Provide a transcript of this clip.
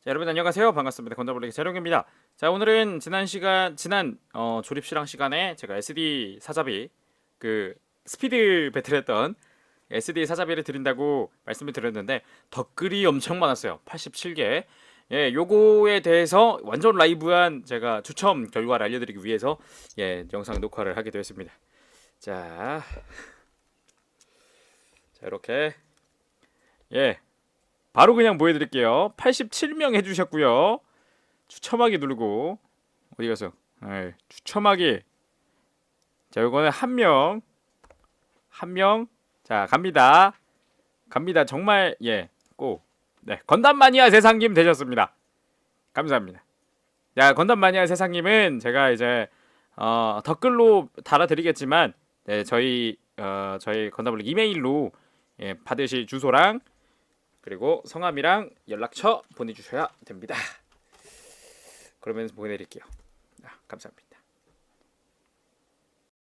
자, 여러분 안녕하세요. 반갑습니다. 건더블랙의 재룡입니다. 자, 오늘은 지난 조립 실황 시간에 제가 SD 사자비 그 스피드 배틀했던 SD 사자비를 드린다고 말씀을 드렸는데 댓글이 엄청 많았어요. 87개. 예, 요거에 대해서 완전 라이브한 제가 추첨 결과를 알려드리기 위해서 영상 녹화를 하게 되었습니다. 자, 이렇게 바로 그냥 보여드릴게요. 87명 해주셨고요. 추첨하기 누르고 어디 가서 추첨하기. 자, 요거는 한 명. 자, 갑니다. 정말 꼭 건담 마니아 세상님 되셨습니다. 감사합니다. 자, 건담 마니아 세상님은 제가 이제 댓글로 달아드리겠지만 저희 건담블랙 이메일로 받으실 주소랑 그리고 성함이랑 연락처 보내주셔야 됩니다. 그러면 보내드릴게요. 감사합니다.